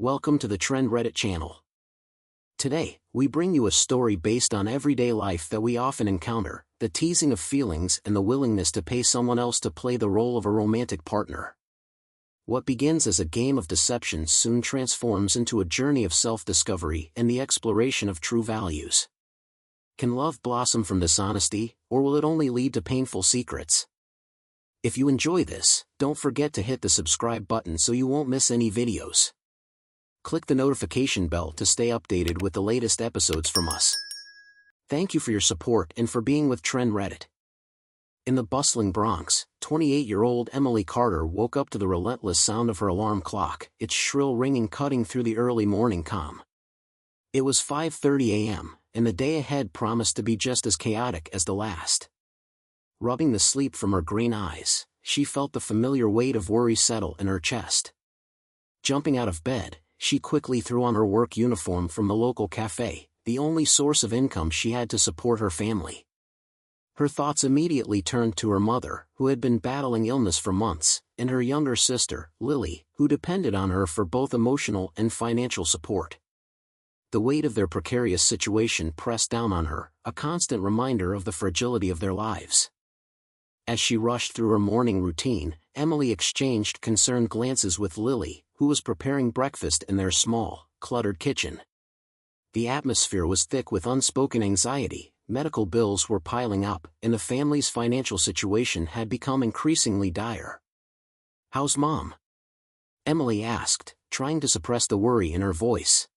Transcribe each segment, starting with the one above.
Welcome to the Trend Reddit channel. Today, we bring you a story based on everyday life that we often encounter, the teasing of feelings and the willingness to pay someone else to play the role of a romantic partner. What begins as a game of deception soon transforms into a journey of self-discovery and the exploration of true values. Can love blossom from dishonesty, or will it only lead to painful secrets? If you enjoy this, don't forget to hit the subscribe button so you won't miss any videos. Click the notification bell to stay updated with the latest episodes from us. Thank you for your support and for being with Trend Reddit. In the bustling Bronx, 28-year-old Emily Carter woke up to the relentless sound of her alarm clock, its shrill ringing cutting through the early morning calm. It was 5:30 a.m., and the day ahead promised to be just as chaotic as the last. Rubbing the sleep from her green eyes, she felt the familiar weight of worry settle in her chest. Jumping out of bed, she quickly threw on her work uniform from the local cafe, the only source of income she had to support her family. Her thoughts immediately turned to her mother, who had been battling illness for months, and her younger sister, Lily, who depended on her for both emotional and financial support. The weight of their precarious situation pressed down on her, a constant reminder of the fragility of their lives. As she rushed through her morning routine, Emily exchanged concerned glances with Lily, who was preparing breakfast in their small, cluttered kitchen. The atmosphere was thick with unspoken anxiety, medical bills were piling up, and the family's financial situation had become increasingly dire. "How's Mom?" Emily asked, trying to suppress the worry in her voice.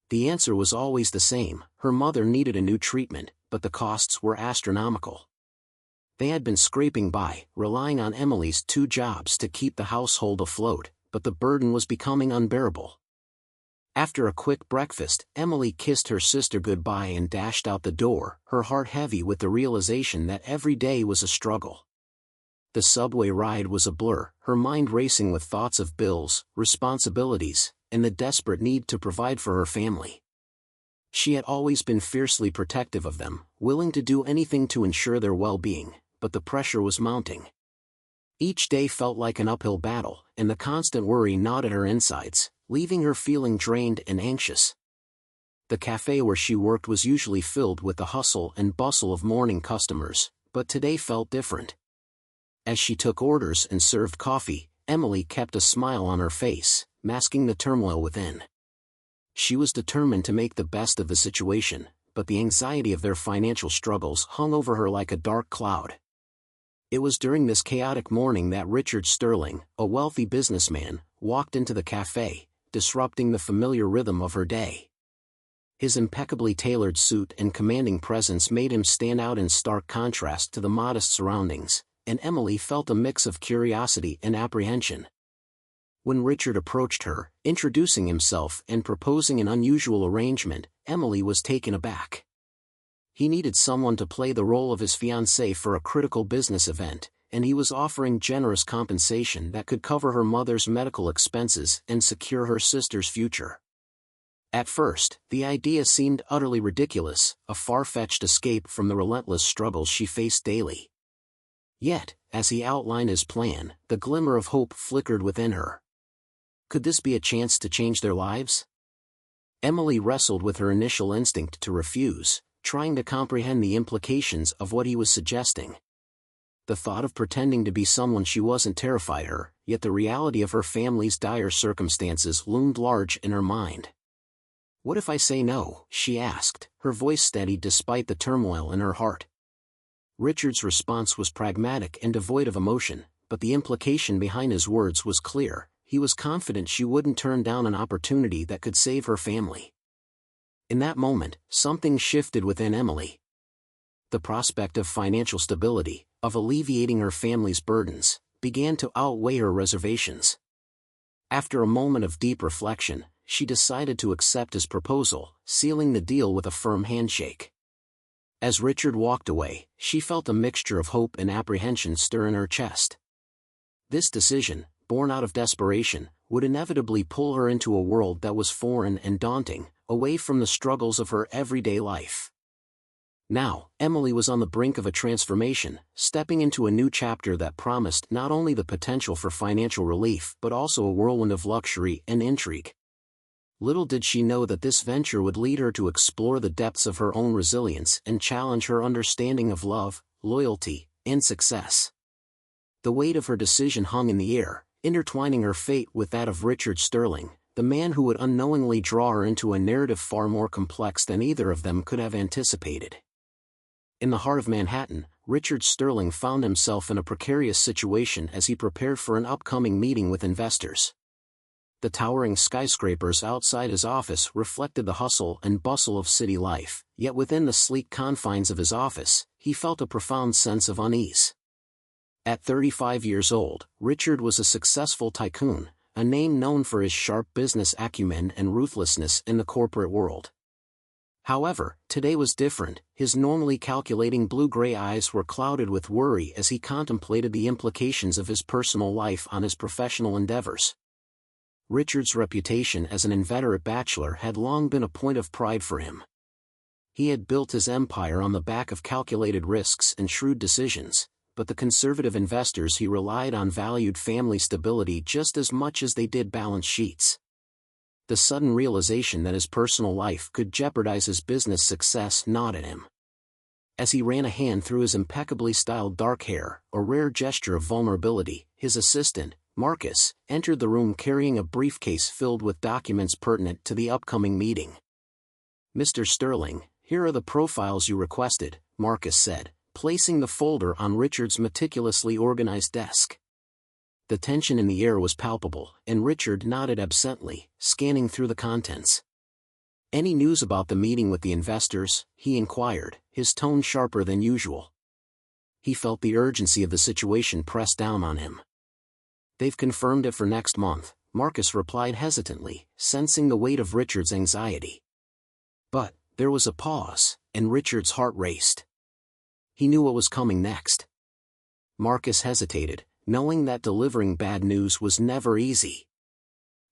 The answer was always the same: her mother needed a new treatment, but the costs were astronomical. They had been scraping by, relying on Emily's 2 jobs to keep the household afloat, but the burden was becoming unbearable. After a quick breakfast, Emily kissed her sister goodbye and dashed out the door, her heart heavy with the realization that every day was a struggle. The subway ride was a blur, her mind racing with thoughts of bills, responsibilities, and the desperate need to provide for her family. She had always been fiercely protective of them, willing to do anything to ensure their well-being, but the pressure was mounting. Each day felt like an uphill battle, and the constant worry gnawed at her insides, leaving her feeling drained and anxious. The cafe where she worked was usually filled with the hustle and bustle of morning customers, but today felt different. As she took orders and served coffee, Emily kept a smile on her face, masking the turmoil within. She was determined to make the best of the situation, but the anxiety of their financial struggles hung over her like a dark cloud. It was during this chaotic morning that Richard Sterling, a wealthy businessman, walked into the cafe, disrupting the familiar rhythm of her day. His impeccably tailored suit and commanding presence made him stand out in stark contrast to the modest surroundings, and Emily felt a mix of curiosity and apprehension. When Richard approached her, introducing himself and proposing an unusual arrangement, Emily was taken aback. He needed someone to play the role of his fiancée for a critical business event, and he was offering generous compensation that could cover her mother's medical expenses and secure her sister's future. At first, the idea seemed utterly ridiculous, a far-fetched escape from the relentless struggles she faced daily. Yet, as he outlined his plan, the glimmer of hope flickered within her. Could this be a chance to change their lives? Emily wrestled with her initial instinct to refuse, trying to comprehend the implications of what he was suggesting. The thought of pretending to be someone she wasn't terrified her, yet the reality of her family's dire circumstances loomed large in her mind. "What if I say no?" she asked, her voice steady despite the turmoil in her heart. Richard's response was pragmatic and devoid of emotion, but the implication behind his words was clear. He was confident she wouldn't turn down an opportunity that could save her family. In that moment, something shifted within Emily. The prospect of financial stability, of alleviating her family's burdens, began to outweigh her reservations. After a moment of deep reflection, she decided to accept his proposal, sealing the deal with a firm handshake. As Richard walked away, she felt a mixture of hope and apprehension stir in her chest. This decision, born out of desperation, would inevitably pull her into a world that was foreign and daunting, away from the struggles of her everyday life. Now, Emily was on the brink of a transformation, stepping into a new chapter that promised not only the potential for financial relief but also a whirlwind of luxury and intrigue. Little did she know that this venture would lead her to explore the depths of her own resilience and challenge her understanding of love, loyalty, and success. The weight of her decision hung in the air, intertwining her fate with that of Richard Sterling, the man who would unknowingly draw her into a narrative far more complex than either of them could have anticipated. In the heart of Manhattan, Richard Sterling found himself in a precarious situation as he prepared for an upcoming meeting with investors. The towering skyscrapers outside his office reflected the hustle and bustle of city life, yet within the sleek confines of his office, he felt a profound sense of unease. At 35 years old, Richard was a successful tycoon, a name known for his sharp business acumen and ruthlessness in the corporate world. However, today was different. His normally calculating blue-gray eyes were clouded with worry as he contemplated the implications of his personal life on his professional endeavors. Richard's reputation as an inveterate bachelor had long been a point of pride for him. He had built his empire on the back of calculated risks and shrewd decisions, but the conservative investors he relied on valued family stability just as much as they did balance sheets. The sudden realization that his personal life could jeopardize his business success gnawed at him. As he ran a hand through his impeccably styled dark hair, a rare gesture of vulnerability, his assistant, Marcus, entered the room carrying a briefcase filled with documents pertinent to the upcoming meeting. "Mr. Sterling, here are the profiles you requested," Marcus said, placing the folder on Richard's meticulously organized desk. The tension in the air was palpable, and Richard nodded absently, scanning through the contents. "Any news about the meeting with the investors?" he inquired, his tone sharper than usual. He felt the urgency of the situation press down on him. "They've confirmed it for next month," Marcus replied hesitantly, sensing the weight of Richard's anxiety. But there was a pause, and Richard's heart raced. He knew what was coming next. Marcus hesitated, knowing that delivering bad news was never easy.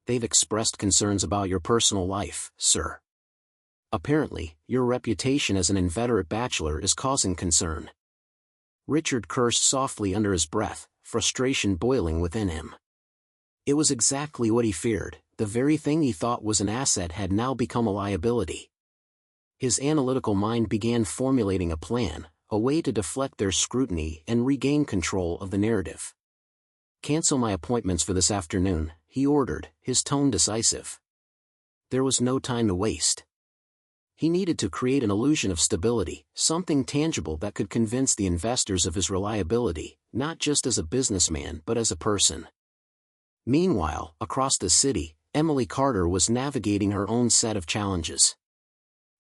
"They've expressed concerns about your personal life, sir. Apparently, your reputation as an inveterate bachelor is causing concern." Richard cursed softly under his breath, frustration boiling within him. It was exactly what he feared. The very thing he thought was an asset had now become a liability. His analytical mind began formulating a plan, a way to deflect their scrutiny and regain control of the narrative. "Cancel my appointments for this afternoon," he ordered, his tone decisive. There was no time to waste. He needed to create an illusion of stability, something tangible that could convince the investors of his reliability, not just as a businessman but as a person. Meanwhile, across the city, Emily Carter was navigating her own set of challenges.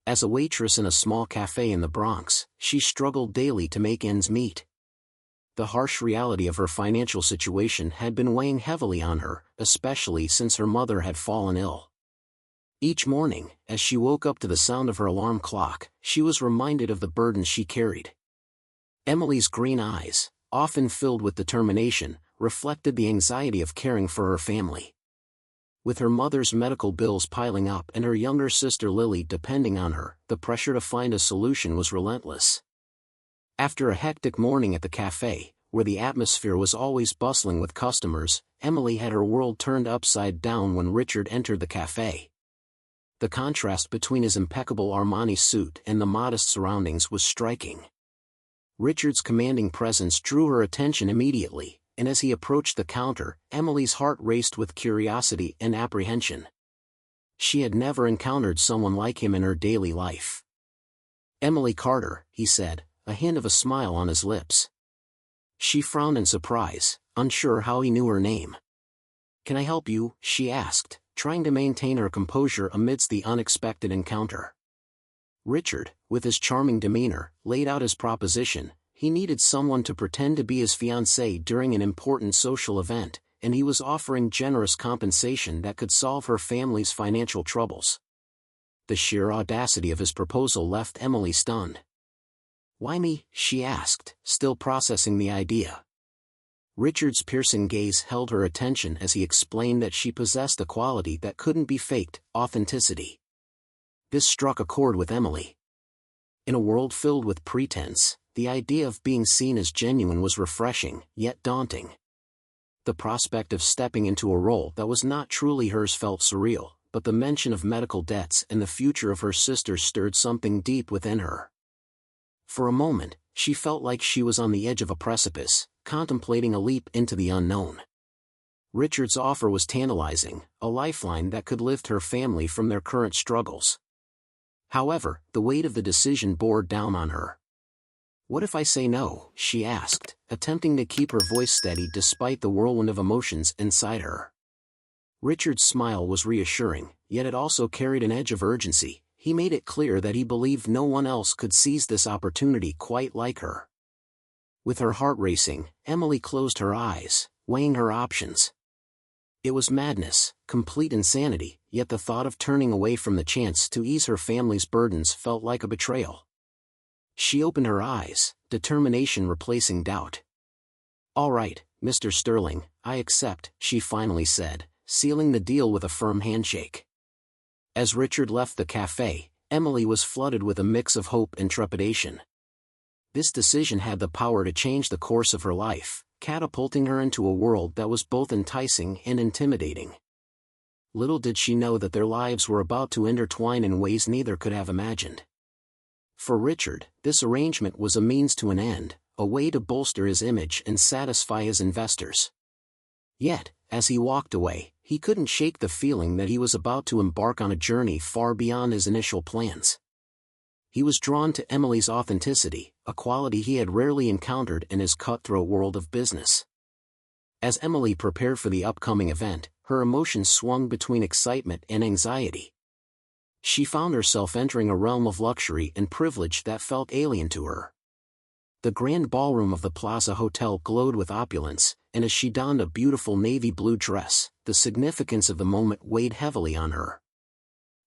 As a waitress in a small cafe in the Bronx, she struggled daily to make ends meet. The harsh reality of her financial situation had been weighing heavily on her, especially since her mother had fallen ill. Each morning, as she woke up to the sound of her alarm clock, she was reminded of the burden she carried. Emily's green eyes, often filled with determination, reflected the anxiety of caring for her family. With her mother's medical bills piling up and her younger sister Lily depending on her, the pressure to find a solution was relentless. After a hectic morning at the cafe, where the atmosphere was always bustling with customers, Emily had her world turned upside down when Richard entered the cafe. The contrast between his impeccable Armani suit and the modest surroundings was striking. Richard's commanding presence drew her attention immediately, and as he approached the counter, Emily's heart raced with curiosity and apprehension. She had never encountered someone like him in her daily life. "Emily Carter," he said, a hint of a smile on his lips. She frowned in surprise, unsure how he knew her name. "Can I help you?" she asked, trying to maintain her composure amidst the unexpected encounter. Richard, with his charming demeanor, laid out his proposition. He needed someone to pretend to be his fiancée during an important social event, and he was offering generous compensation that could solve her family's financial troubles. The sheer audacity of his proposal left Emily stunned. "Why me?" she asked, still processing the idea. Richard's piercing gaze held her attention as he explained that she possessed a quality that couldn't be faked: authenticity. This struck a chord with Emily. In a world filled with pretense, the idea of being seen as genuine was refreshing, yet daunting. The prospect of stepping into a role that was not truly hers felt surreal, but the mention of medical debts and the future of her sister stirred something deep within her. For a moment, she felt like she was on the edge of a precipice, contemplating a leap into the unknown. Richard's offer was tantalizing, a lifeline that could lift her family from their current struggles. However, the weight of the decision bore down on her. "What if I say no?" she asked, attempting to keep her voice steady despite the whirlwind of emotions inside her. Richard's smile was reassuring, yet it also carried an edge of urgency. He made it clear that he believed no one else could seize this opportunity quite like her. With her heart racing, Emily closed her eyes, weighing her options. It was madness, complete insanity, yet the thought of turning away from the chance to ease her family's burdens felt like a betrayal. She opened her eyes, determination replacing doubt. "All right, Mr. Sterling, I accept," she finally said, sealing the deal with a firm handshake. As Richard left the cafe, Emily was flooded with a mix of hope and trepidation. This decision had the power to change the course of her life, catapulting her into a world that was both enticing and intimidating. Little did she know that their lives were about to intertwine in ways neither could have imagined. For Richard, this arrangement was a means to an end, a way to bolster his image and satisfy his investors. Yet, as he walked away, he couldn't shake the feeling that he was about to embark on a journey far beyond his initial plans. He was drawn to Emily's authenticity, a quality he had rarely encountered in his cutthroat world of business. As Emily prepared for the upcoming event, her emotions swung between excitement and anxiety. She found herself entering a realm of luxury and privilege that felt alien to her. The grand ballroom of the Plaza Hotel glowed with opulence, and as she donned a beautiful navy blue dress, the significance of the moment weighed heavily on her.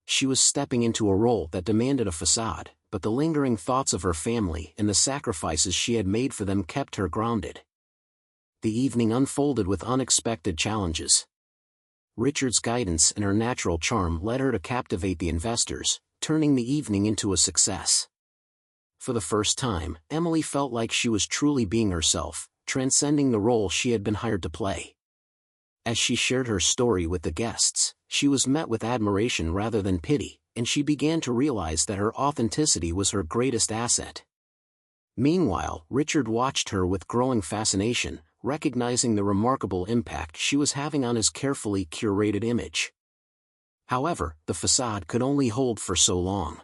She was stepping into a role that demanded a facade, but the lingering thoughts of her family and the sacrifices she had made for them kept her grounded. The evening unfolded with unexpected challenges. Richard's guidance and her natural charm led her to captivate the investors, turning the evening into a success. For the first time, Emily felt like she was truly being herself, transcending the role she had been hired to play. As she shared her story with the guests, she was met with admiration rather than pity, and she began to realize that her authenticity was her greatest asset. Meanwhile, Richard watched her with growing fascination, recognizing the remarkable impact she was having on his carefully curated image. However, the facade could only hold for so long.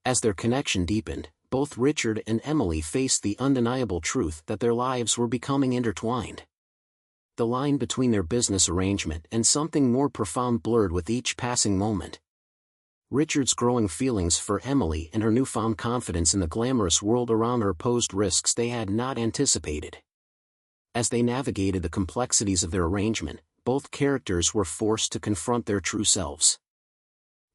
As their connection deepened, both Richard and Emily faced the undeniable truth that their lives were becoming intertwined. The line between their business arrangement and something more profound blurred with each passing moment. Richard's growing feelings for Emily and her newfound confidence in the glamorous world around her posed risks they had not anticipated. As they navigated the complexities of their arrangement, both characters were forced to confront their true selves.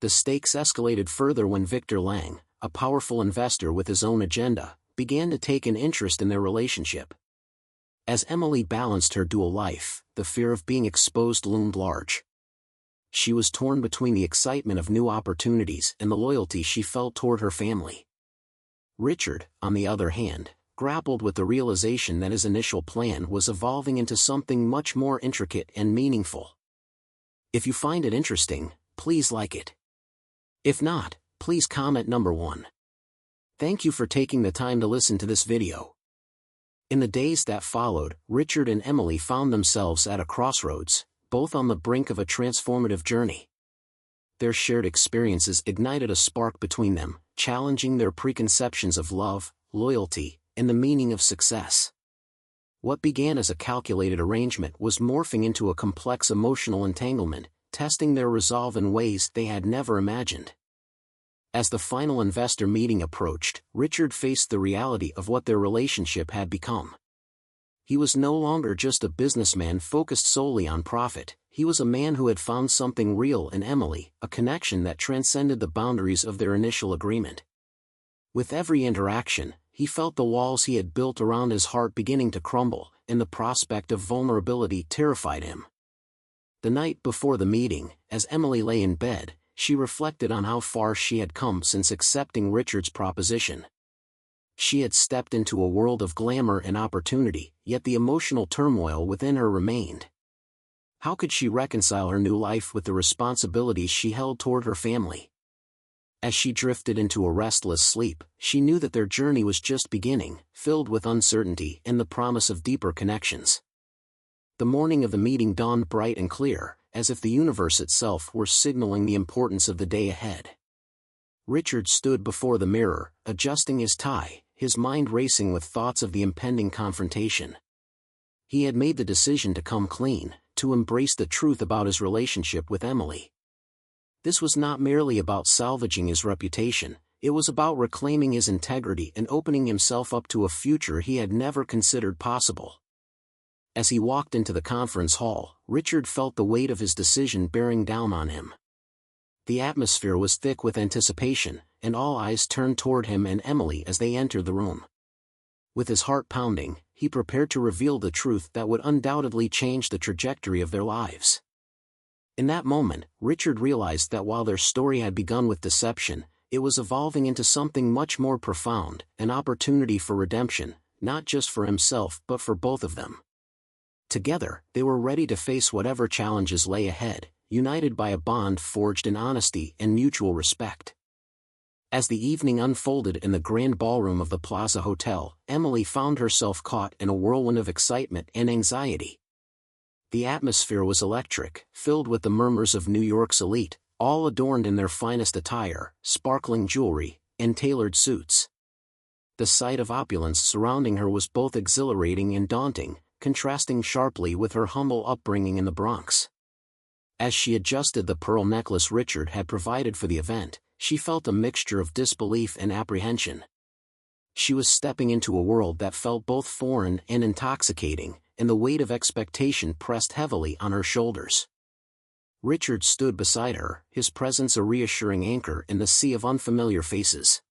The stakes escalated further when Victor Lang, a powerful investor with his own agenda, began to take an interest in their relationship. As Emily balanced her dual life, the fear of being exposed loomed large. She was torn between the excitement of new opportunities and the loyalty she felt toward her family. Richard, on the other hand, grappled with the realization that his initial plan was evolving into something much more intricate and meaningful. If you find it interesting, please like it. If not, please comment number 1. Thank you for taking the time to listen to this video. In the days that followed, Richard and Emily found themselves at a crossroads, both on the brink of a transformative journey. Their shared experiences ignited a spark between them, challenging their preconceptions of love, loyalty, and the meaning of success. What began as a calculated arrangement was morphing into a complex emotional entanglement, testing their resolve in ways they had never imagined. As the final investor meeting approached, Richard faced the reality of what their relationship had become. He was no longer just a businessman focused solely on profit, he was a man who had found something real in Emily, a connection that transcended the boundaries of their initial agreement. With every interaction, he felt the walls he had built around his heart beginning to crumble, and the prospect of vulnerability terrified him. The night before the meeting, as Emily lay in bed, she reflected on how far she had come since accepting Richard's proposition. She had stepped into a world of glamour and opportunity, yet the emotional turmoil within her remained. How could she reconcile her new life with the responsibilities she held toward her family? As she drifted into a restless sleep, she knew that their journey was just beginning, filled with uncertainty and the promise of deeper connections. The morning of the meeting dawned bright and clear, as if the universe itself were signaling the importance of the day ahead. Richard stood before the mirror, adjusting his tie, his mind racing with thoughts of the impending confrontation. He had made the decision to come clean, to embrace the truth about his relationship with Emily. This was not merely about salvaging his reputation, it was about reclaiming his integrity and opening himself up to a future he had never considered possible. As he walked into the conference hall, Richard felt the weight of his decision bearing down on him. The atmosphere was thick with anticipation, and all eyes turned toward him and Emily as they entered the room. With his heart pounding, he prepared to reveal the truth that would undoubtedly change the trajectory of their lives. In that moment, Richard realized that while their story had begun with deception, it was evolving into something much more profound, an opportunity for redemption, not just for himself but for both of them. Together, they were ready to face whatever challenges lay ahead, united by a bond forged in honesty and mutual respect. As the evening unfolded in the grand ballroom of the Plaza Hotel, Emily found herself caught in a whirlwind of excitement and anxiety. The atmosphere was electric, filled with the murmurs of New York's elite, all adorned in their finest attire, sparkling jewelry, and tailored suits. The sight of opulence surrounding her was both exhilarating and daunting, contrasting sharply with her humble upbringing in the Bronx. As she adjusted the pearl necklace Richard had provided for the event, she felt a mixture of disbelief and apprehension. She was stepping into a world that felt both foreign and intoxicating, and the weight of expectation pressed heavily on her shoulders. Richard stood beside her, his presence a reassuring anchor in the sea of unfamiliar faces.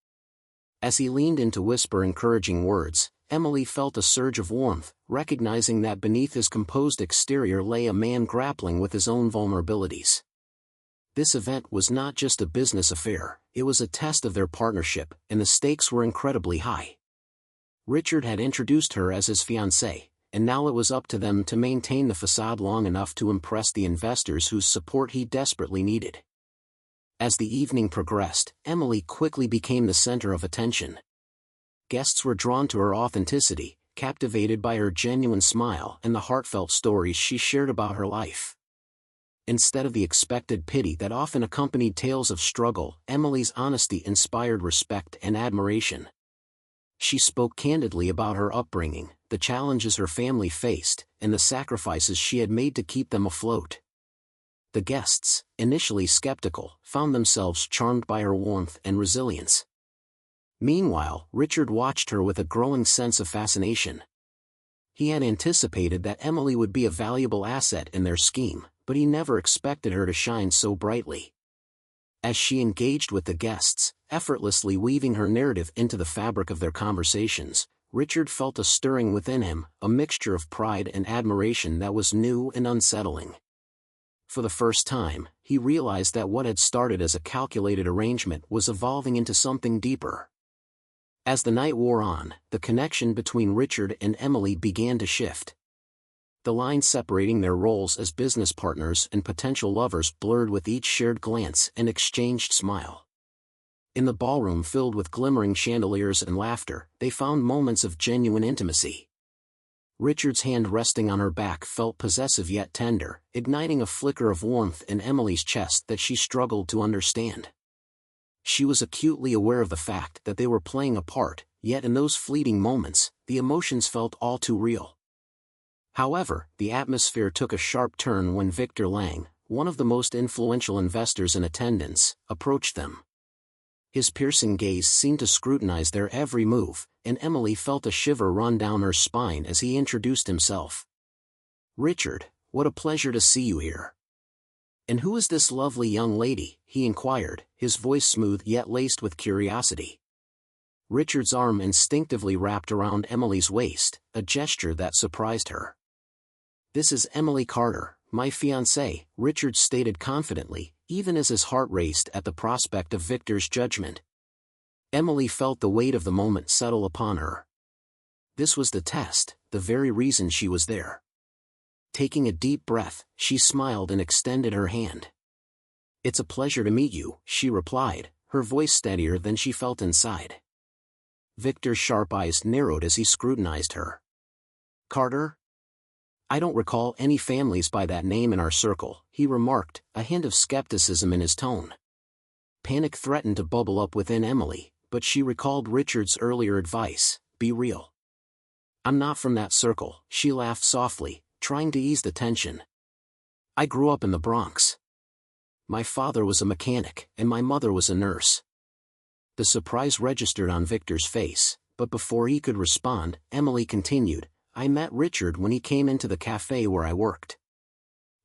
As he leaned in to whisper encouraging words, Emily felt a surge of warmth, recognizing that beneath his composed exterior lay a man grappling with his own vulnerabilities. This event was not just a business affair, it was a test of their partnership, and the stakes were incredibly high. Richard had introduced her as his fiancée, and now it was up to them to maintain the facade long enough to impress the investors whose support he desperately needed. As the evening progressed, Emily quickly became the center of attention. Guests were drawn to her authenticity, captivated by her genuine smile and the heartfelt stories she shared about her life. Instead of the expected pity that often accompanied tales of struggle, Emily's honesty inspired respect and admiration. She spoke candidly about her upbringing, the challenges her family faced, and the sacrifices she had made to keep them afloat. The guests, initially skeptical, found themselves charmed by her warmth and resilience. Meanwhile, Richard watched her with a growing sense of fascination. He had anticipated that Emily would be a valuable asset in their scheme, but he never expected her to shine so brightly. As she engaged with the guests, effortlessly weaving her narrative into the fabric of their conversations, Richard felt a stirring within him, a mixture of pride and admiration that was new and unsettling. For the first time, he realized that what had started as a calculated arrangement was evolving into something deeper. As the night wore on, the connection between Richard and Emily began to shift. The line separating their roles as business partners and potential lovers blurred with each shared glance and exchanged smile. In the ballroom filled with glimmering chandeliers and laughter, they found moments of genuine intimacy. Richard's hand resting on her back felt possessive yet tender, igniting a flicker of warmth in Emily's chest that she struggled to understand. She was acutely aware of the fact that they were playing a part, yet in those fleeting moments, the emotions felt all too real. However, the atmosphere took a sharp turn when Victor Lang, one of the most influential investors in attendance, approached them. His piercing gaze seemed to scrutinize their every move, and Emily felt a shiver run down her spine as he introduced himself. "Richard, what a pleasure to see you here." "And who is this lovely young lady?" he inquired, his voice smooth yet laced with curiosity. Richard's arm instinctively wrapped around Emily's waist, a gesture that surprised her. "This is Emily Carter, my fiancée," Richard stated confidently, even as his heart raced at the prospect of Victor's judgment. Emily felt the weight of the moment settle upon her. This was the test, the very reason she was there. Taking a deep breath, she smiled and extended her hand. "It's a pleasure to meet you," she replied, her voice steadier than she felt inside. Victor's sharp eyes narrowed as he scrutinized her. "Carter? I don't recall any families by that name in our circle," he remarked, a hint of skepticism in his tone. Panic threatened to bubble up within Emily, but she recalled Richard's earlier advice: be real. "I'm not from that circle," she laughed softly, trying to ease the tension. "I grew up in the Bronx. My father was a mechanic, and my mother was a nurse." The surprise registered on Victor's face, but before he could respond, Emily continued, "I met Richard when he came into the cafe where I worked.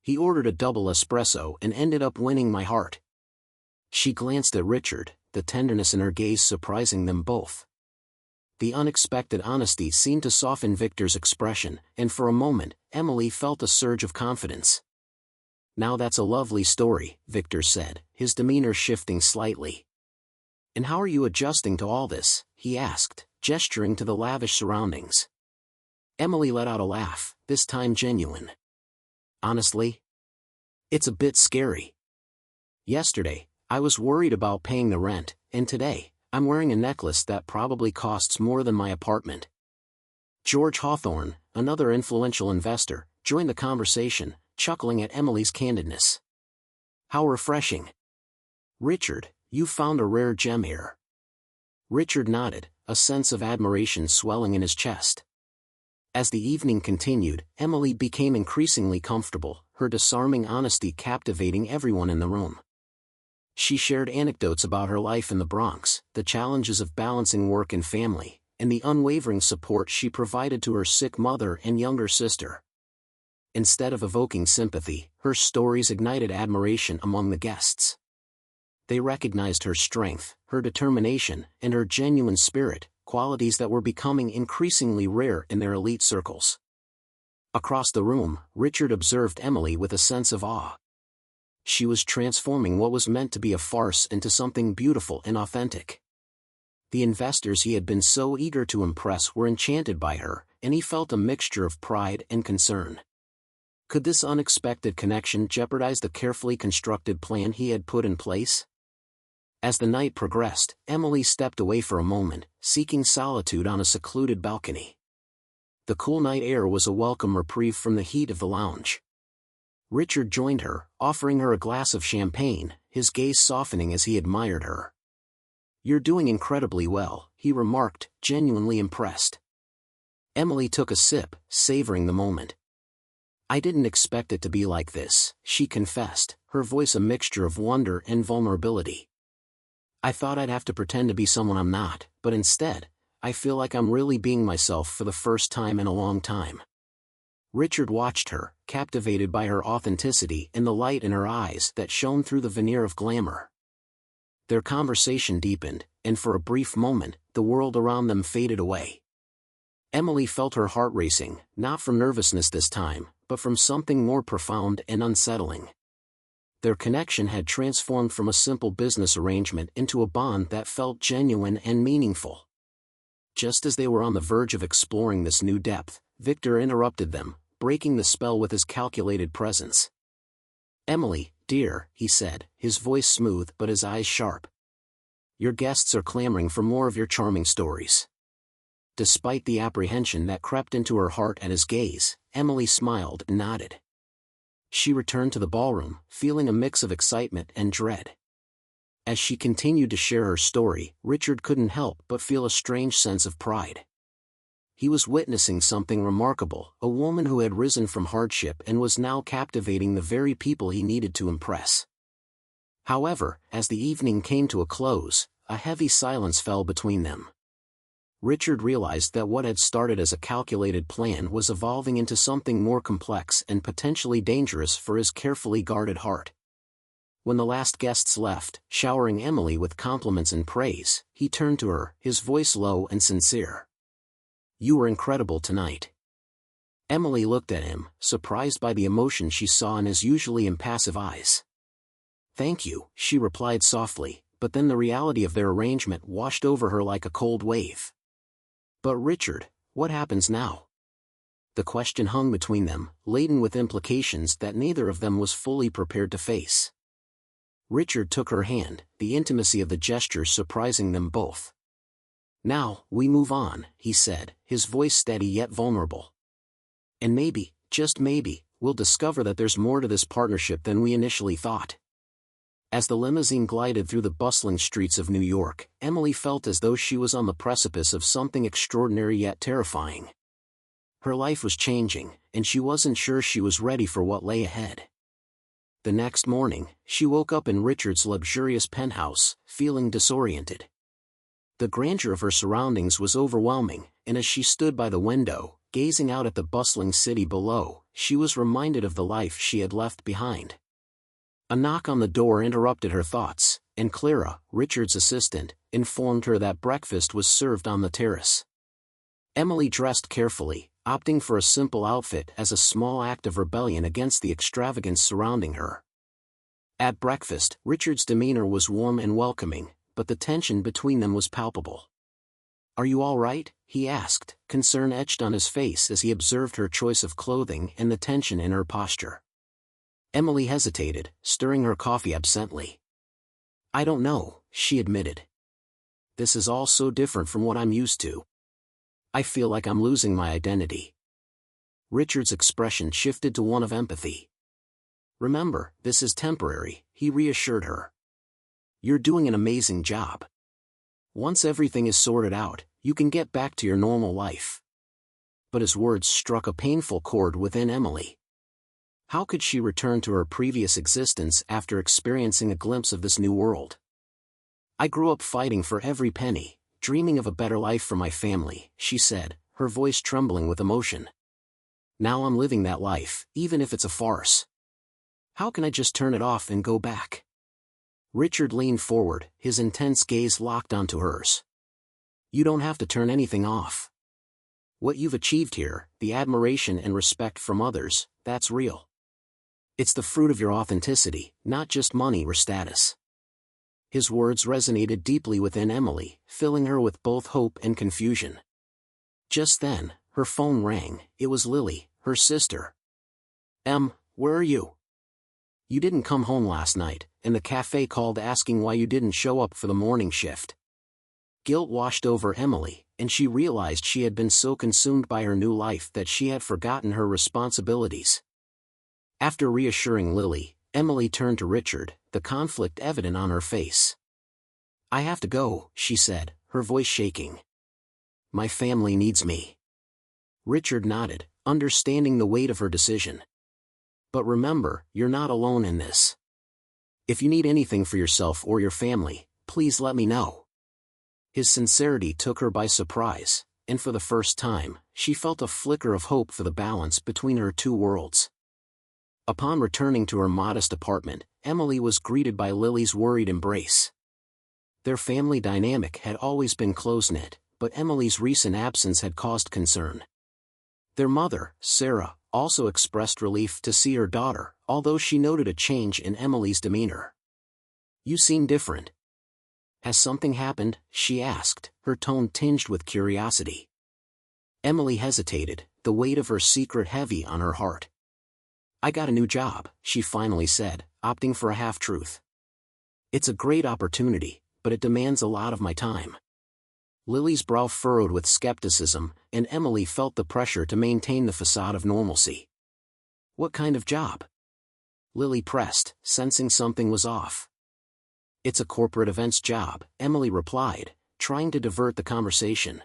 He ordered a double espresso and ended up winning my heart." She glanced at Richard, the tenderness in her gaze surprising them both. The unexpected honesty seemed to soften Victor's expression, and for a moment, Emily felt a surge of confidence. "Now that's a lovely story," Victor said, his demeanor shifting slightly. "And how are you adjusting to all this?" he asked, gesturing to the lavish surroundings. Emily let out a laugh, this time genuine. "Honestly, it's a bit scary. Yesterday, I was worried about paying the rent, and today, I'm wearing a necklace that probably costs more than my apartment." George Hawthorne, another influential investor, joined the conversation, chuckling at Emily's candidness. "How refreshing. Richard, you found a rare gem here." Richard nodded, a sense of admiration swelling in his chest. As the evening continued, Emily became increasingly comfortable, her disarming honesty captivating everyone in the room. She shared anecdotes about her life in the Bronx, the challenges of balancing work and family, and the unwavering support she provided to her sick mother and younger sister. Instead of evoking sympathy, her stories ignited admiration among the guests. They recognized her strength, her determination, and her genuine spirit, qualities that were becoming increasingly rare in their elite circles. Across the room, Richard observed Emily with a sense of awe. She was transforming what was meant to be a farce into something beautiful and authentic. The investors he had been so eager to impress were enchanted by her, and he felt a mixture of pride and concern. Could this unexpected connection jeopardize the carefully constructed plan he had put in place? As the night progressed, Emily stepped away for a moment, seeking solitude on a secluded balcony. The cool night air was a welcome reprieve from the heat of the lounge. Richard joined her, offering her a glass of champagne, his gaze softening as he admired her. "You're doing incredibly well," he remarked, genuinely impressed. Emily took a sip, savoring the moment. "I didn't expect it to be like this," she confessed, her voice a mixture of wonder and vulnerability. "I thought I'd have to pretend to be someone I'm not, but instead, I feel like I'm really being myself for the first time in a long time." Richard watched her, captivated by her authenticity and the light in her eyes that shone through the veneer of glamour. Their conversation deepened, and for a brief moment, the world around them faded away. Emily felt her heart racing, not from nervousness this time, but from something more profound and unsettling. Their connection had transformed from a simple business arrangement into a bond that felt genuine and meaningful. Just as they were on the verge of exploring this new depth, Victor interrupted them, breaking the spell with his calculated presence. "Emily, dear," he said, his voice smooth but his eyes sharp. "Your guests are clamoring for more of your charming stories." Despite the apprehension that crept into her heart at his gaze, Emily smiled and nodded. She returned to the ballroom, feeling a mix of excitement and dread. As she continued to share her story, Richard couldn't help but feel a strange sense of pride. He was witnessing something remarkable, a woman who had risen from hardship and was now captivating the very people he needed to impress. However, as the evening came to a close, a heavy silence fell between them. Richard realized that what had started as a calculated plan was evolving into something more complex and potentially dangerous for his carefully guarded heart. When the last guests left, showering Emily with compliments and praise, he turned to her, his voice low and sincere. "You were incredible tonight." Emily looked at him, surprised by the emotion she saw in his usually impassive eyes. "Thank you," she replied softly, but then the reality of their arrangement washed over her like a cold wave. "But Richard, what happens now? The question hung between them, laden with implications that neither of them was fully prepared to face. Richard took her hand, the intimacy of the gesture surprising them both. "Now, we move on," he said, his voice steady yet vulnerable. "And maybe, just maybe, we'll discover that there's more to this partnership than we initially thought." As the limousine glided through the bustling streets of New York, Emily felt as though she was on the precipice of something extraordinary yet terrifying. Her life was changing, and she wasn't sure she was ready for what lay ahead. The next morning, she woke up in Richard's luxurious penthouse, feeling disoriented. The grandeur of her surroundings was overwhelming, and as she stood by the window, gazing out at the bustling city below, she was reminded of the life she had left behind. A knock on the door interrupted her thoughts, and Clara, Richard's assistant, informed her that breakfast was served on the terrace. Emily dressed carefully, opting for a simple outfit as a small act of rebellion against the extravagance surrounding her. At breakfast, Richard's demeanor was warm and welcoming, but the tension between them was palpable. "Are you all right?" he asked, concern etched on his face as he observed her choice of clothing and the tension in her posture. Emily hesitated, stirring her coffee absently. "I don't know," she admitted. "This is all so different from what I'm used to. I feel like I'm losing my identity." Richard's expression shifted to one of empathy. "Remember, this is temporary," he reassured her. "You're doing an amazing job. Once everything is sorted out, you can get back to your normal life." But his words struck a painful chord within Emily. How could she return to her previous existence after experiencing a glimpse of this new world? "I grew up fighting for every penny, dreaming of a better life for my family," she said, her voice trembling with emotion. "Now I'm living that life, even if it's a farce. How can I just turn it off and go back?" Richard leaned forward, his intense gaze locked onto hers. "You don't have to turn anything off. What you've achieved here, the admiration and respect from others, that's real. It's the fruit of your authenticity, not just money or status." His words resonated deeply within Emily, filling her with both hope and confusion. Just then, her phone rang. It was Lily, her sister. Where are you? You didn't come home last night, and the cafe called asking why you didn't show up for the morning shift." Guilt washed over Emily, and she realized she had been so consumed by her new life that she had forgotten her responsibilities. After reassuring Lily, Emily turned to Richard, the conflict evident on her face. "I have to go," she said, her voice shaking. "My family needs me." Richard nodded, understanding the weight of her decision. "But remember, you're not alone in this. If you need anything for yourself or your family, please let me know." His sincerity took her by surprise, and for the first time, she felt a flicker of hope for the balance between her two worlds. Upon returning to her modest apartment, Emily was greeted by Lily's worried embrace. Their family dynamic had always been close-knit, but Emily's recent absence had caused concern. Their mother, Sarah, also expressed relief to see her daughter, although she noted a change in Emily's demeanor. "You seem different. Has something happened?" she asked, her tone tinged with curiosity. Emily hesitated, the weight of her secret heavy on her heart. "I got a new job," she finally said, opting for a half-truth. "It's a great opportunity, but it demands a lot of my time." Lily's brow furrowed with skepticism, and Emily felt the pressure to maintain the facade of normalcy. "What kind of job?" Lily pressed, sensing something was off. "It's a corporate events job," Emily replied, trying to divert the conversation.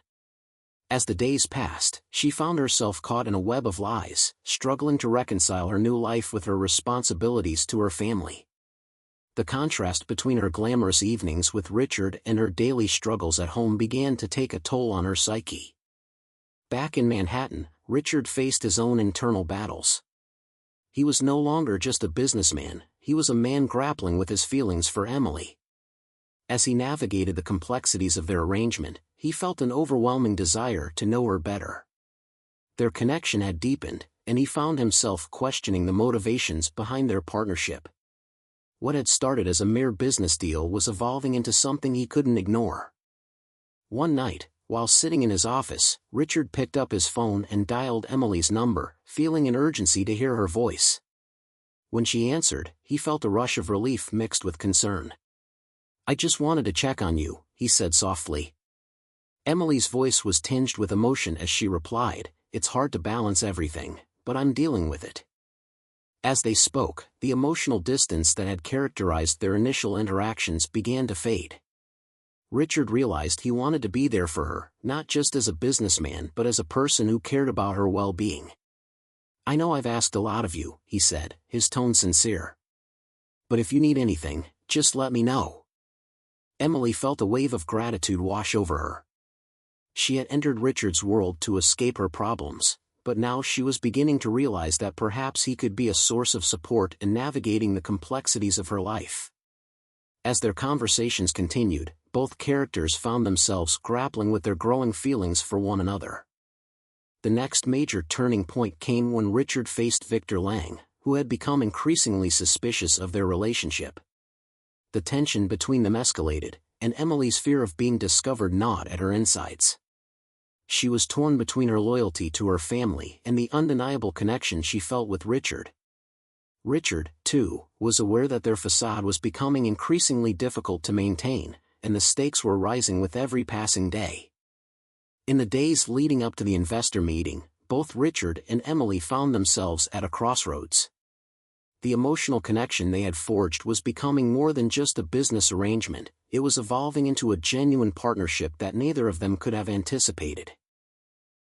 As the days passed, she found herself caught in a web of lies, struggling to reconcile her new life with her responsibilities to her family. The contrast between her glamorous evenings with Richard and her daily struggles at home began to take a toll on her psyche. Back in Manhattan, Richard faced his own internal battles. He was no longer just a businessman, he was a man grappling with his feelings for Emily. As he navigated the complexities of their arrangement, he felt an overwhelming desire to know her better. Their connection had deepened, and he found himself questioning the motivations behind their partnership. What had started as a mere business deal was evolving into something he couldn't ignore. One night, While sitting in his office, Richard picked up his phone and dialed Emily's number, feeling an urgency to hear her voice. When she answered, he felt a rush of relief mixed with concern. "I just wanted to check on you," he said softly. Emily's voice was tinged with emotion as she replied, "It's hard to balance everything, but I'm dealing with it." As they spoke, the emotional distance that had characterized their initial interactions began to fade. Richard realized he wanted to be there for her, not just as a businessman but as a person who cared about her well-being. "I know I've asked a lot of you," he said, his tone sincere. "But if you need anything, just let me know." Emily felt a wave of gratitude wash over her. She had entered Richard's world to escape her problems, but now she was beginning to realize that perhaps he could be a source of support in navigating the complexities of her life. As their conversations continued, both characters found themselves grappling with their growing feelings for one another. The next major turning point came when Richard faced Victor Lang, who had become increasingly suspicious of their relationship. The tension between them escalated, and Emily's fear of being discovered gnawed at her insides. She was torn between her loyalty to her family and the undeniable connection she felt with Richard. Richard, too, was aware that their facade was becoming increasingly difficult to maintain, and the stakes were rising with every passing day. In the days leading up to the investor meeting, both Richard and Emily found themselves at a crossroads. The emotional connection they had forged was becoming more than just a business arrangement, it was evolving into a genuine partnership that neither of them could have anticipated.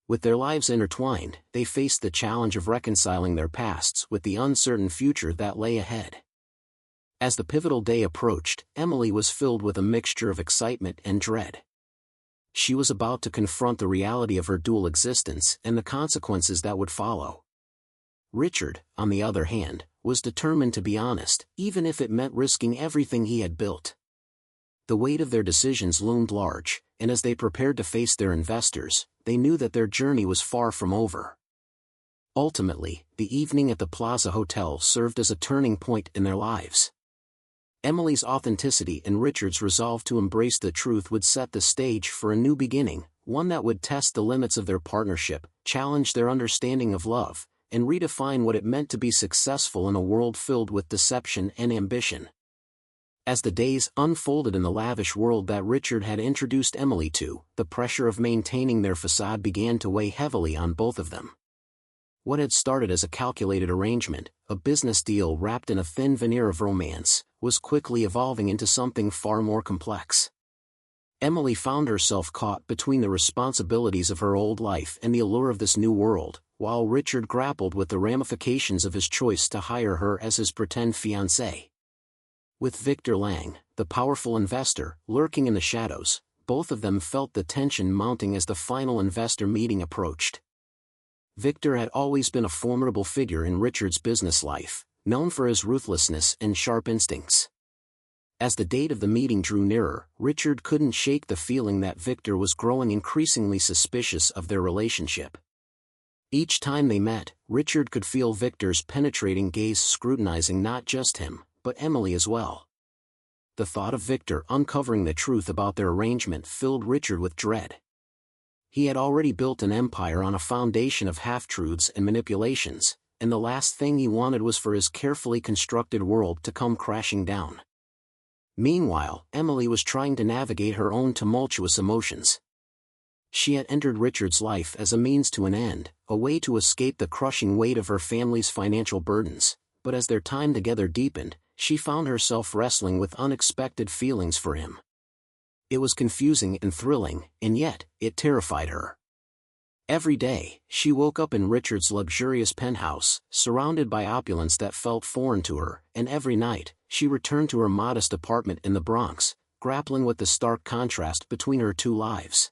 With their lives intertwined, they faced the challenge of reconciling their pasts with the uncertain future that lay ahead. As the pivotal day approached, Emily was filled with a mixture of excitement and dread. She was about to confront the reality of her dual existence and the consequences that would follow. Richard, on the other hand, was determined to be honest, even if it meant risking everything he had built. The weight of their decisions loomed large, and as they prepared to face their investors, they knew that their journey was far from over. Ultimately, the evening at the Plaza Hotel served as a turning point in their lives. Emily's authenticity and Richard's resolve to embrace the truth would set the stage for a new beginning, one that would test the limits of their partnership, challenge their understanding of love, and redefine what it meant to be successful in a world filled with deception and ambition. As the days unfolded in the lavish world that Richard had introduced Emily to, the pressure of maintaining their facade began to weigh heavily on both of them. What had started as a calculated arrangement, a business deal wrapped in a thin veneer of romance, was quickly evolving into something far more complex. Emily found herself caught between the responsibilities of her old life and the allure of this new world, while Richard grappled with the ramifications of his choice to hire her as his pretend fiancée. With Victor Lang, the powerful investor, lurking in the shadows, both of them felt the tension mounting as the final investor meeting approached. Victor had always been a formidable figure in Richard's business life, known for his ruthlessness and sharp instincts. As the date of the meeting drew nearer, Richard couldn't shake the feeling that Victor was growing increasingly suspicious of their relationship. Each time they met, Richard could feel Victor's penetrating gaze scrutinizing not just him, but Emily as well. The thought of Victor uncovering the truth about their arrangement filled Richard with dread. He had already built an empire on a foundation of half-truths and manipulations, and the last thing he wanted was for his carefully constructed world to come crashing down. Meanwhile, Emily was trying to navigate her own tumultuous emotions. She had entered Richard's life as a means to an end, a way to escape the crushing weight of her family's financial burdens, but as their time together deepened, she found herself wrestling with unexpected feelings for him. It was confusing and thrilling, and yet, it terrified her. Every day, she woke up in Richard's luxurious penthouse, surrounded by opulence that felt foreign to her, and every night, she returned to her modest apartment in the Bronx, grappling with the stark contrast between her two lives.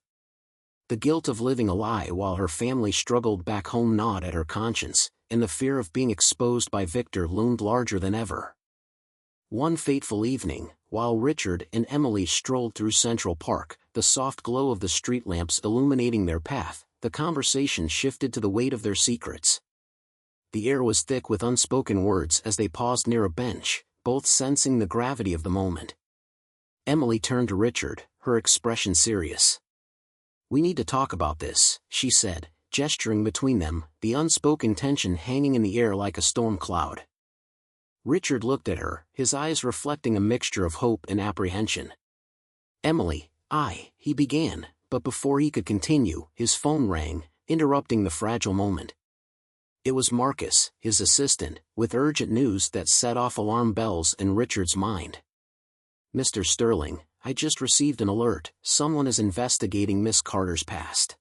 The guilt of living a lie while her family struggled back home gnawed at her conscience, and the fear of being exposed by Victor loomed larger than ever. One fateful evening, while Richard and Emily strolled through Central Park, the soft glow of the street lamps illuminating their path, the conversation shifted to the weight of their secrets. The air was thick with unspoken words as they paused near a bench, both sensing the gravity of the moment. Emily turned to Richard, her expression serious. We need to talk about this, she said, gesturing between them, the unspoken tension hanging in the air like a storm cloud. Richard looked at her, his eyes reflecting a mixture of hope and apprehension. Emily, he began, but before he could continue, his phone rang, interrupting the fragile moment. It was Marcus, his assistant, with urgent news that set off alarm bells in Richard's mind. Mr. Sterling, I just received an alert. Someone is investigating Miss Carter's past.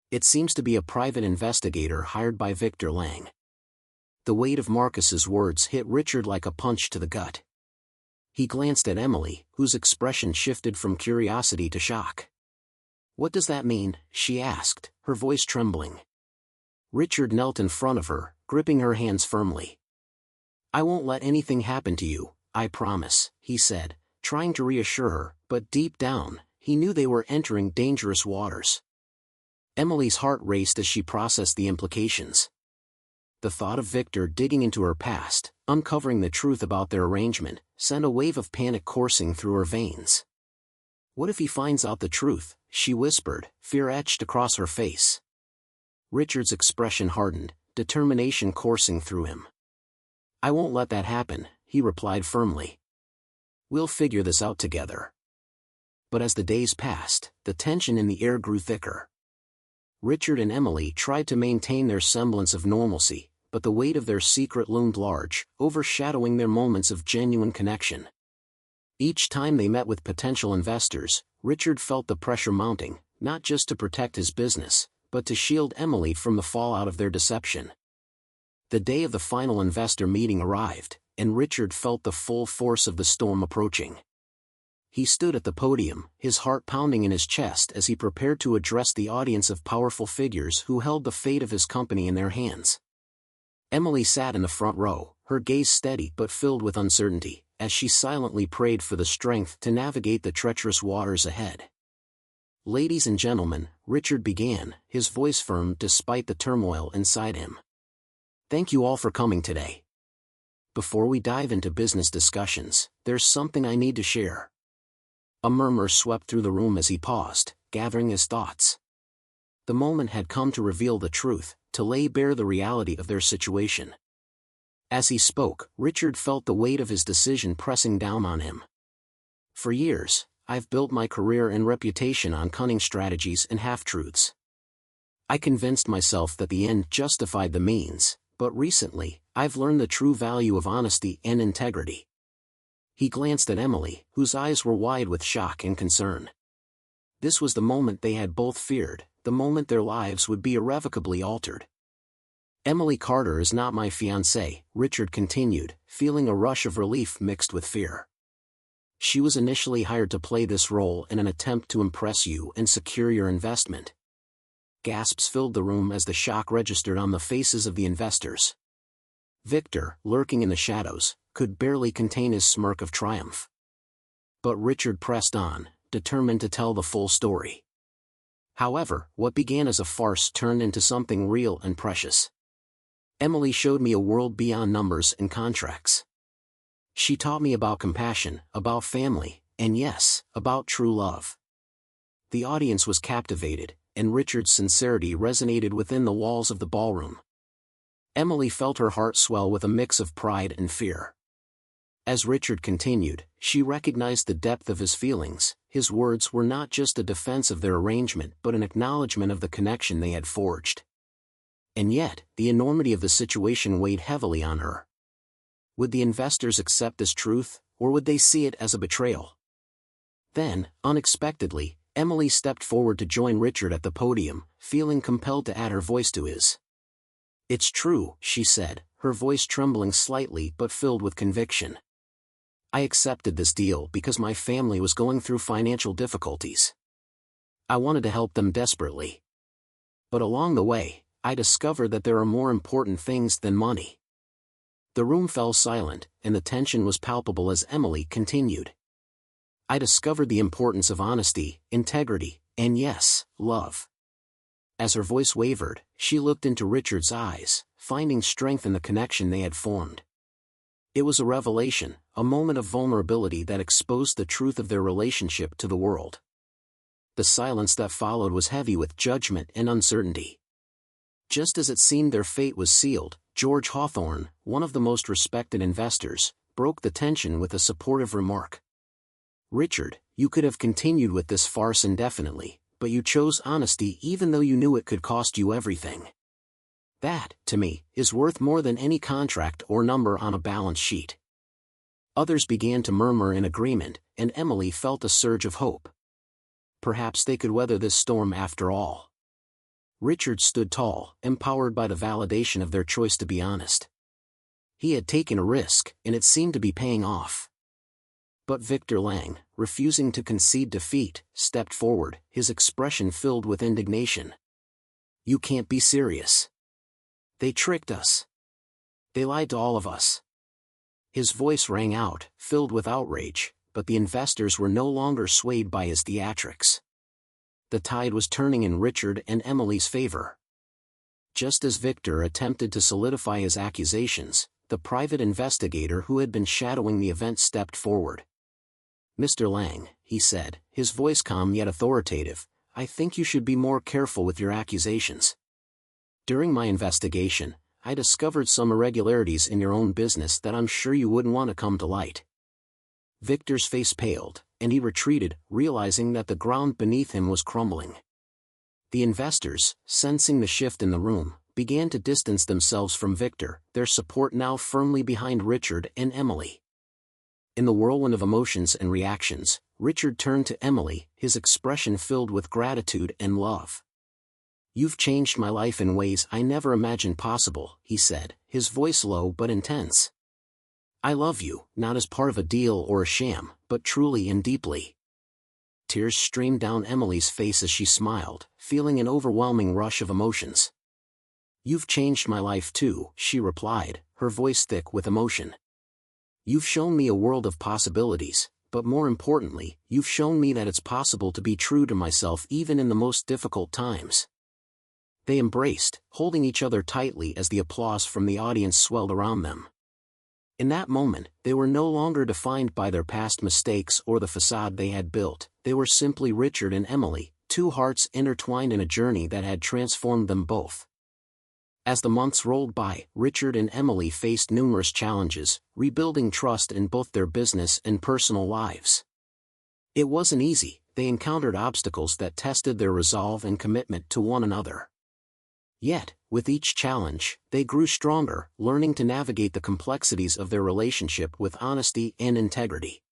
It seems to be a private investigator hired by Victor Lang. The weight of Marcus's words hit Richard like a punch to the gut. He glanced at Emily, whose expression shifted from curiosity to shock. What does that mean? She asked, her voice trembling. Richard knelt in front of her, gripping her hands firmly. I won't let anything happen to you, I promise, he said, trying to reassure her, but deep down, he knew they were entering dangerous waters. Emily's heart raced as she processed the implications. The thought of Victor digging into her past, uncovering the truth about their arrangement, sent a wave of panic coursing through her veins. What if he finds out the truth? She whispered, fear etched across her face. Richard's expression hardened, determination coursing through him. I won't let that happen, he replied firmly. We'll figure this out together. But as the days passed, the tension in the air grew thicker. Richard and Emily tried to maintain their semblance of normalcy, but the weight of their secret loomed large, overshadowing their moments of genuine connection. Each time they met with potential investors, Richard felt the pressure mounting, not just to protect his business, but to shield Emily from the fallout of their deception. The day of the final investor meeting arrived, and Richard felt the full force of the storm approaching. He stood at the podium, his heart pounding in his chest as he prepared to address the audience of powerful figures who held the fate of his company in their hands. Emily sat in the front row, her gaze steady but filled with uncertainty, as she silently prayed for the strength to navigate the treacherous waters ahead. Ladies and gentlemen, Richard began, his voice firm despite the turmoil inside him. Thank you all for coming today. Before we dive into business discussions, there's something I need to share. A murmur swept through the room as he paused, gathering his thoughts. The moment had come to reveal the truth, to lay bare the reality of their situation. As he spoke, Richard felt the weight of his decision pressing down on him. For years, I've built my career and reputation on cunning strategies and half-truths. I convinced myself that the end justified the means, but recently, I've learned the true value of honesty and integrity. He glanced at Emily, whose eyes were wide with shock and concern. This was the moment they had both feared, the moment their lives would be irrevocably altered. Emily Carter is not my fiancée, Richard continued, feeling a rush of relief mixed with fear. She was initially hired to play this role in an attempt to impress you and secure your investment. Gasps filled the room as the shock registered on the faces of the investors. Victor, lurking in the shadows, could barely contain his smirk of triumph. But Richard pressed on, determined to tell the full story. However, what began as a farce turned into something real and precious. Emily showed me a world beyond numbers and contracts. She taught me about compassion, about family, and yes, about true love. The audience was captivated, and Richard's sincerity resonated within the walls of the ballroom. Emily felt her heart swell with a mix of pride and fear. As Richard continued, she recognized the depth of his feelings. His words were not just a defense of their arrangement but an acknowledgement of the connection they had forged. And yet, the enormity of the situation weighed heavily on her. Would the investors accept this truth, or would they see it as a betrayal? Then, unexpectedly, Emily stepped forward to join Richard at the podium, feeling compelled to add her voice to his. It's true, she said, her voice trembling slightly but filled with conviction. I accepted this deal because my family was going through financial difficulties. I wanted to help them desperately. But along the way, I discovered that there are more important things than money. The room fell silent, and the tension was palpable as Emily continued. I discovered the importance of honesty, integrity, and yes, love. As her voice wavered, she looked into Richard's eyes, finding strength in the connection they had formed. It was a revelation, a moment of vulnerability that exposed the truth of their relationship to the world. The silence that followed was heavy with judgment and uncertainty. Just as it seemed their fate was sealed, George Hawthorne, one of the most respected investors, broke the tension with a supportive remark. "Richard, you could have continued with this farce indefinitely, but you chose honesty even though you knew it could cost you everything. That, to me, is worth more than any contract or number on a balance sheet." Others began to murmur in agreement, and Emily felt a surge of hope. Perhaps they could weather this storm after all. Richard stood tall, empowered by the validation of their choice to be honest. He had taken a risk, and it seemed to be paying off. But Victor Lang, refusing to concede defeat, stepped forward, his expression filled with indignation. "You can't be serious. They tricked us. They lied to all of us." His voice rang out, filled with outrage, but the investors were no longer swayed by his theatrics. The tide was turning in Richard and Emily's favor. Just as Victor attempted to solidify his accusations, the private investigator who had been shadowing the event stepped forward. "Mr. Lang," he said, his voice calm yet authoritative, "I think you should be more careful with your accusations. During my investigation, I discovered some irregularities in your own business that I'm sure you wouldn't want to come to light." Victor's face paled, and he retreated, realizing that the ground beneath him was crumbling. The investors, sensing the shift in the room, began to distance themselves from Victor, their support now firmly behind Richard and Emily. In the whirlwind of emotions and reactions, Richard turned to Emily, his expression filled with gratitude and love. "You've changed my life in ways I never imagined possible," he said, his voice low but intense. "I love you, not as part of a deal or a sham, but truly and deeply." Tears streamed down Emily's face as she smiled, feeling an overwhelming rush of emotions. "You've changed my life too," she replied, her voice thick with emotion. "You've shown me a world of possibilities, but more importantly, you've shown me that it's possible to be true to myself even in the most difficult times." They embraced, holding each other tightly as the applause from the audience swelled around them. In that moment, they were no longer defined by their past mistakes or the facade they had built. They were simply Richard and Emily, two hearts intertwined in a journey that had transformed them both. As the months rolled by, Richard and Emily faced numerous challenges, rebuilding trust in both their business and personal lives. It wasn't easy. They encountered obstacles that tested their resolve and commitment to one another. Yet, with each challenge, they grew stronger, learning to navigate the complexities of their relationship with honesty and integrity.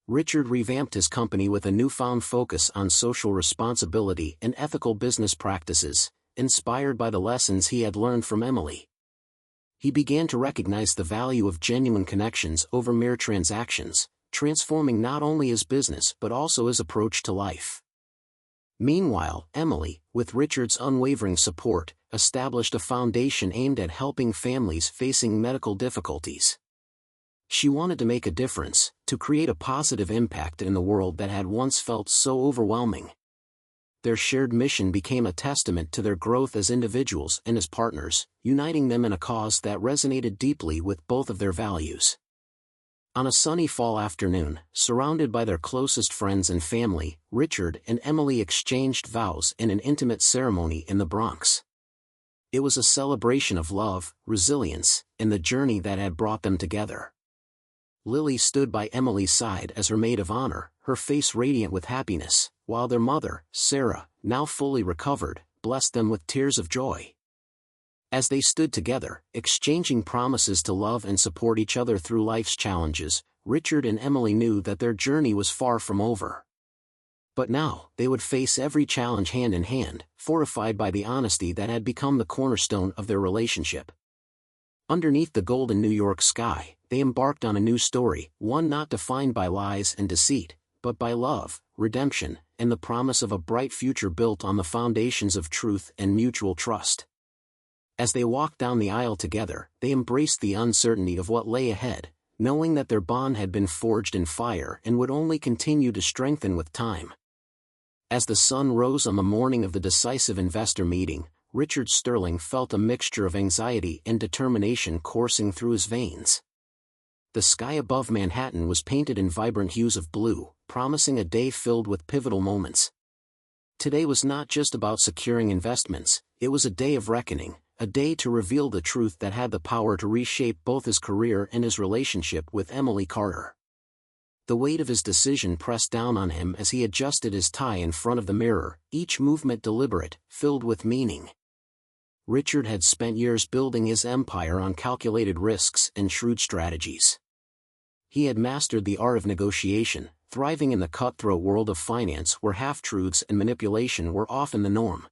Richard revamped his company with a newfound focus on social responsibility and ethical business practices, inspired by the lessons he had learned from Emily. He began to recognize the value of genuine connections over mere transactions, transforming not only his business but also his approach to life. Meanwhile, Emily, with Richard's unwavering support, established a foundation aimed at helping families facing medical difficulties. She wanted to make a difference, to create a positive impact in the world that had once felt so overwhelming. Their shared mission became a testament to their growth as individuals and as partners, uniting them in a cause that resonated deeply with both of their values. On a sunny fall afternoon, surrounded by their closest friends and family, Richard and Emily exchanged vows in an intimate ceremony in the Bronx. It was a celebration of love, resilience, and the journey that had brought them together. Lily stood by Emily's side as her maid of honor, her face radiant with happiness, while their mother, Sarah, now fully recovered, blessed them with tears of joy. As they stood together, exchanging promises to love and support each other through life's challenges, Richard and Emily knew that their journey was far from over. But now, they would face every challenge hand in hand, fortified by the honesty that had become the cornerstone of their relationship. Underneath the golden New York sky, they embarked on a new story, one not defined by lies and deceit, but by love, redemption, and the promise of a bright future built on the foundations of truth and mutual trust. As they walked down the aisle together, they embraced the uncertainty of what lay ahead, knowing that their bond had been forged in fire and would only continue to strengthen with time. As the sun rose on the morning of the decisive investor meeting, Richard Sterling felt a mixture of anxiety and determination coursing through his veins. The sky above Manhattan was painted in vibrant hues of blue, promising a day filled with pivotal moments. Today was not just about securing investments, it was a day of reckoning, a day to reveal the truth that had the power to reshape both his career and his relationship with Emily Carter. The weight of his decision pressed down on him as he adjusted his tie in front of the mirror, each movement deliberate, filled with meaning. Richard had spent years building his empire on calculated risks and shrewd strategies. He had mastered the art of negotiation, thriving in the cutthroat world of finance where half-truths and manipulation were often the norm.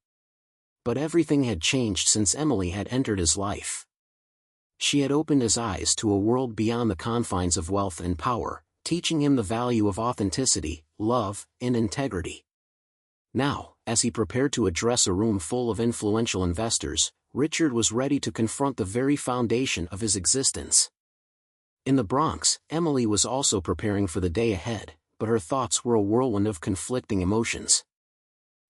But everything had changed since Emily had entered his life. She had opened his eyes to a world beyond the confines of wealth and power, teaching him the value of authenticity, love, and integrity. Now, as he prepared to address a room full of influential investors, Richard was ready to confront the very foundation of his existence. In the Bronx, Emily was also preparing for the day ahead, but her thoughts were a whirlwind of conflicting emotions.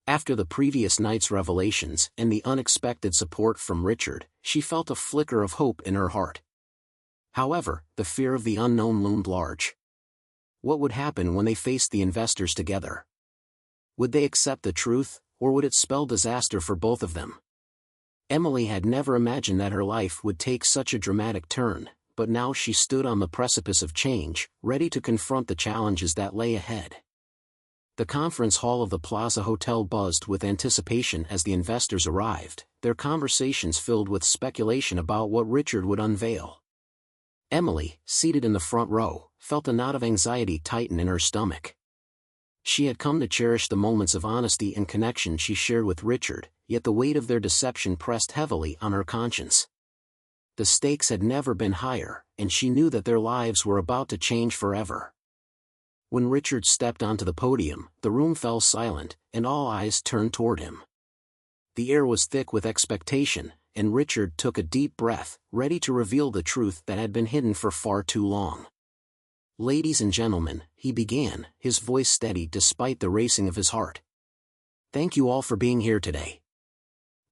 After the previous night's revelations and the unexpected support from Richard, she felt a flicker of hope in her heart. However, the fear of the unknown loomed large. What would happen when they faced the investors together? Would they accept the truth, or would it spell disaster for both of them? Emily had never imagined that her life would take such a dramatic turn, but now she stood on the precipice of change, ready to confront the challenges that lay ahead. The conference hall of the Plaza Hotel buzzed with anticipation as the investors arrived, their conversations filled with speculation about what Richard would unveil. Emily, seated in the front row, felt a knot of anxiety tighten in her stomach. She had come to cherish the moments of honesty and connection she shared with Richard, yet the weight of their deception pressed heavily on her conscience. The stakes had never been higher, and she knew that their lives were about to change forever. When Richard stepped onto the podium, the room fell silent, and all eyes turned toward him. The air was thick with expectation, and Richard took a deep breath, ready to reveal the truth that had been hidden for far too long. "Ladies and gentlemen," he began, his voice steady despite the racing of his heart. "Thank you all for being here today.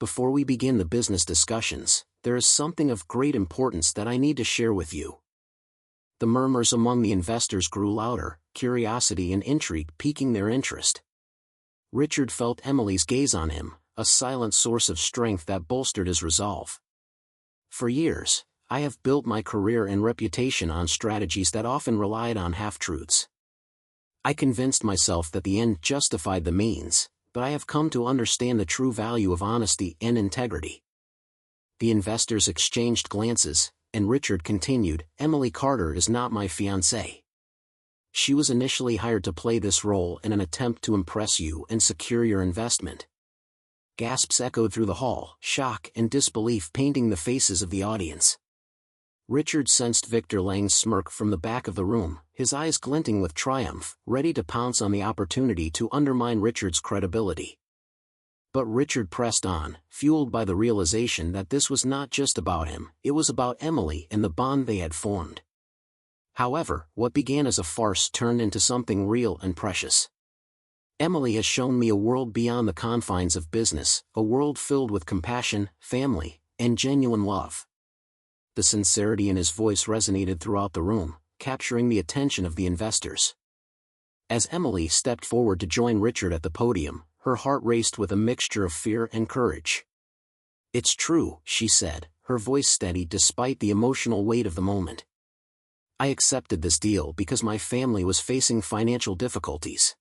Before we begin the business discussions, there is something of great importance that I need to share with you." The murmurs among the investors grew louder, curiosity and intrigue piquing their interest. Richard felt Emily's gaze on him, a silent source of strength that bolstered his resolve. "For years, I have built my career and reputation on strategies that often relied on half-truths. I convinced myself that the end justified the means, but I have come to understand the true value of honesty and integrity." The investors exchanged glances, and Richard continued, "Emily Carter is not my fiancée. She was initially hired to play this role in an attempt to impress you and secure your investment." Gasps echoed through the hall, shock and disbelief painting the faces of the audience. Richard sensed Victor Lang's smirk from the back of the room, his eyes glinting with triumph, ready to pounce on the opportunity to undermine Richard's credibility. But Richard pressed on, fueled by the realization that this was not just about him, it was about Emily and the bond they had formed. However, what began as a farce turned into something real and precious. "Emily has shown me a world beyond the confines of business, a world filled with compassion, family, and genuine love." The sincerity in his voice resonated throughout the room, capturing the attention of the investors. As Emily stepped forward to join Richard at the podium, her heart raced with a mixture of fear and courage. "It's true," she said, her voice steady despite the emotional weight of the moment. "I accepted this deal because my family was facing financial difficulties.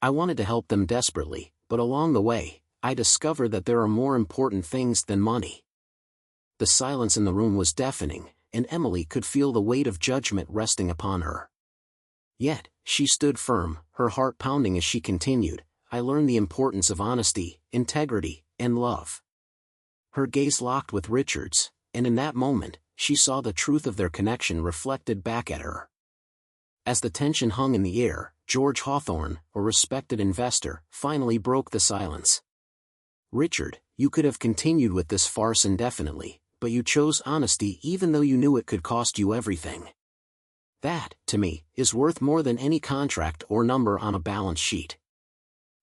I wanted to help them desperately, but along the way, I discovered that there are more important things than money." The silence in the room was deafening, and Emily could feel the weight of judgment resting upon her. Yet, she stood firm, her heart pounding as she continued, "I learned the importance of honesty, integrity, and love." Her gaze locked with Richard's, and in that moment, she saw the truth of their connection reflected back at her. As the tension hung in the air, George Hawthorne, a respected investor, finally broke the silence. "Richard, you could have continued with this farce indefinitely, but you chose honesty even though you knew it could cost you everything. That, to me, is worth more than any contract or number on a balance sheet."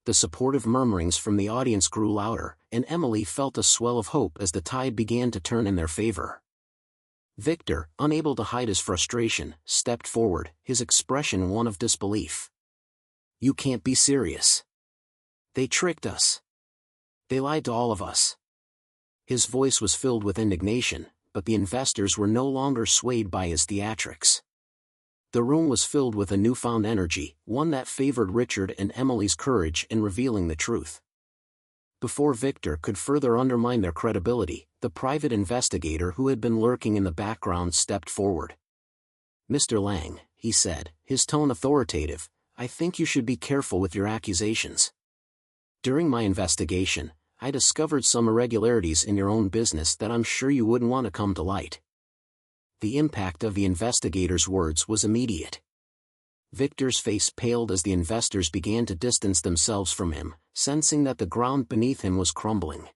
The supportive murmurings from the audience grew louder, and Emily felt a swell of hope as the tide began to turn in their favor. Victor, unable to hide his frustration, stepped forward, his expression one of disbelief. "You can't be serious. They tricked us. They lied to all of us. His voice was filled with indignation, but the investors were no longer swayed by his theatrics. The room was filled with a newfound energy, one that favored Richard and Emily's courage in revealing the truth. Before Victor could further undermine their credibility, the private investigator who had been lurking in the background stepped forward. "Mr. Lang," he said, his tone authoritative, "I think you should be careful with your accusations. During my investigation, I discovered some irregularities in your own business that I'm sure you wouldn't want to come to light." The impact of the investigator's words was immediate. Victor's face paled as the investors began to distance themselves from him, sensing that the ground beneath him was crumbling.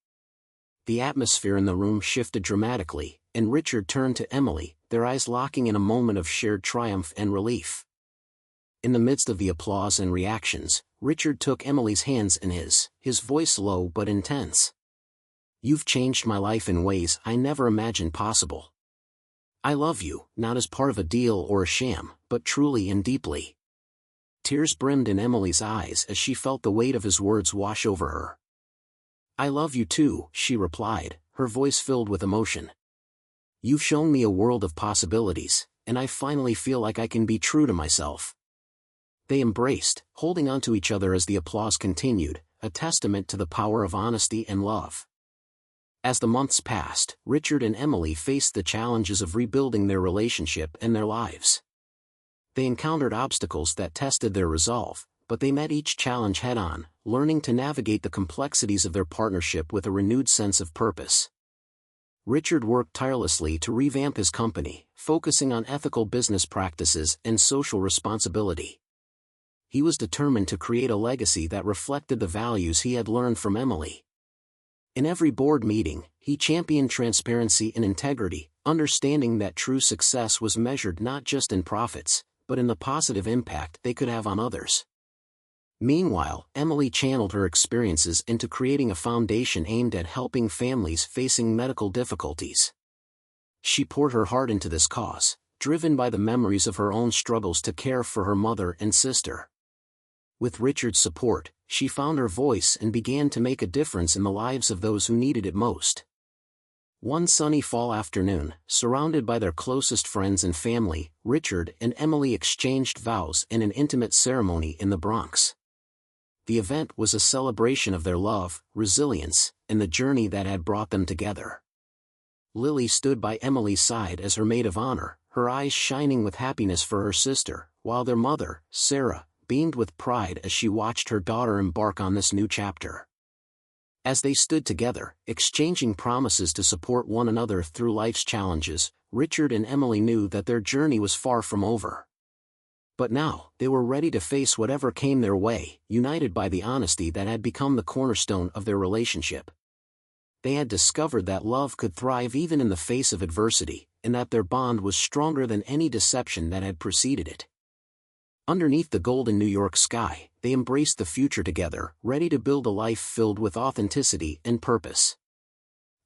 The atmosphere in the room shifted dramatically, and Richard turned to Emily, their eyes locking in a moment of shared triumph and relief. In the midst of the applause and reactions, Richard took Emily's hands in his voice low but intense. "You've changed my life in ways I never imagined possible. I love you, not as part of a deal or a sham, but truly and deeply." Tears brimmed in Emily's eyes as she felt the weight of his words wash over her. "I love you too," she replied, her voice filled with emotion. "You've shown me a world of possibilities, and I finally feel like I can be true to myself." They embraced, holding on to each other as the applause continued, a testament to the power of honesty and love. As the months passed, Richard and Emily faced the challenges of rebuilding their relationship and their lives. They encountered obstacles that tested their resolve, but they met each challenge head-on, learning to navigate the complexities of their partnership with a renewed sense of purpose. Richard worked tirelessly to revamp his company, focusing on ethical business practices and social responsibility. He was determined to create a legacy that reflected the values he had learned from Emily. In every board meeting, he championed transparency and integrity, understanding that true success was measured not just in profits, but in the positive impact they could have on others. Meanwhile, Emily channeled her experiences into creating a foundation aimed at helping families facing medical difficulties. She poured her heart into this cause, driven by the memories of her own struggles to care for her mother and sister. With Richard's support, she found her voice and began to make a difference in the lives of those who needed it most. One sunny fall afternoon, surrounded by their closest friends and family, Richard and Emily exchanged vows in an intimate ceremony in the Bronx. The event was a celebration of their love, resilience, and the journey that had brought them together. Lily stood by Emily's side as her maid of honor, her eyes shining with happiness for her sister, while their mother, Sarah, beamed with pride as she watched her daughter embark on this new chapter. As they stood together, exchanging promises to support one another through life's challenges, Richard and Emily knew that their journey was far from over. But now, they were ready to face whatever came their way, united by the honesty that had become the cornerstone of their relationship. They had discovered that love could thrive even in the face of adversity, and that their bond was stronger than any deception that had preceded it. Underneath the golden New York sky, they embraced the future together, ready to build a life filled with authenticity and purpose.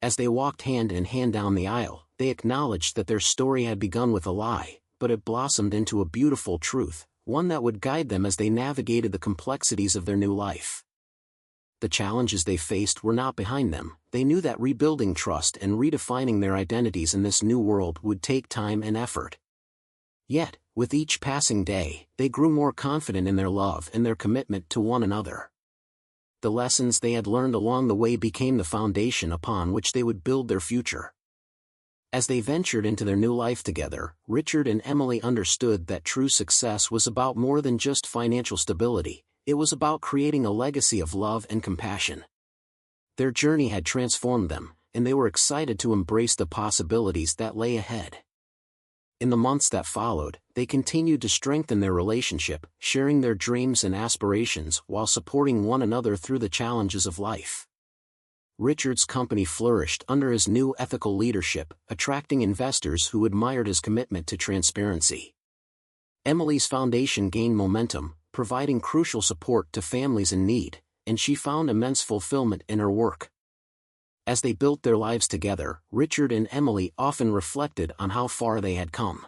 As they walked hand in hand down the aisle, they acknowledged that their story had begun with a lie, but it blossomed into a beautiful truth, one that would guide them as they navigated the complexities of their new life. The challenges they faced were not behind them. They knew that rebuilding trust and redefining their identities in this new world would take time and effort. Yet, with each passing day, they grew more confident in their love and their commitment to one another. The lessons they had learned along the way became the foundation upon which they would build their future. As they ventured into their new life together, Richard and Emily understood that true success was about more than just financial stability. It was about creating a legacy of love and compassion. Their journey had transformed them, and they were excited to embrace the possibilities that lay ahead. In the months that followed, they continued to strengthen their relationship, sharing their dreams and aspirations while supporting one another through the challenges of life. Richard's company flourished under his new ethical leadership, attracting investors who admired his commitment to transparency. Emily's foundation gained momentum, providing crucial support to families in need, and she found immense fulfillment in her work. As they built their lives together, Richard and Emily often reflected on how far they had come.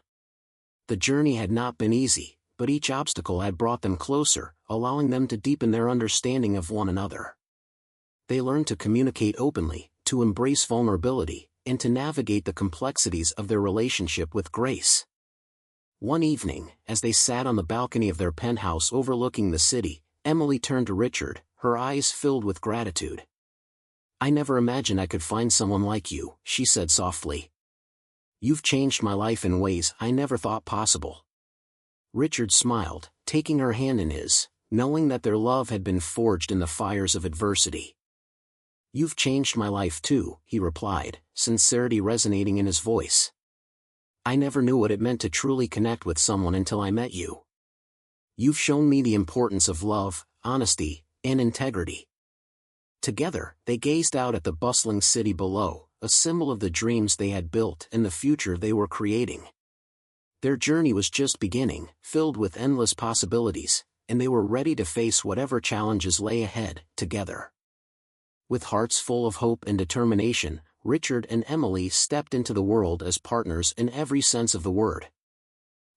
The journey had not been easy, but each obstacle had brought them closer, allowing them to deepen their understanding of one another. They learned to communicate openly, to embrace vulnerability, and to navigate the complexities of their relationship with grace. One evening, as they sat on the balcony of their penthouse overlooking the city, Emily turned to Richard, her eyes filled with gratitude. "I never imagined I could find someone like you," she said softly. "You've changed my life in ways I never thought possible." Richard smiled, taking her hand in his, knowing that their love had been forged in the fires of adversity. "You've changed my life too," he replied, sincerity resonating in his voice. "I never knew what it meant to truly connect with someone until I met you. You've shown me the importance of love, honesty, and integrity." Together, they gazed out at the bustling city below, a symbol of the dreams they had built and the future they were creating. Their journey was just beginning, filled with endless possibilities, and they were ready to face whatever challenges lay ahead, together. With hearts full of hope and determination, Richard and Emily stepped into the world as partners in every sense of the word.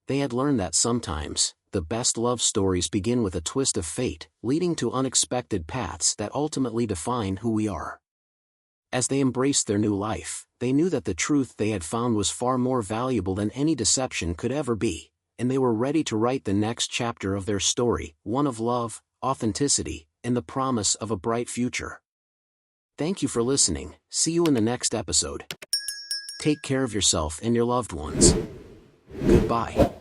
They had learned that sometimes, the best love stories begin with a twist of fate, leading to unexpected paths that ultimately define who we are. As they embraced their new life, they knew that the truth they had found was far more valuable than any deception could ever be, and they were ready to write the next chapter of their story, one of love, authenticity, and the promise of a bright future. Thank you for listening. See you in the next episode. Take care of yourself and your loved ones. Goodbye.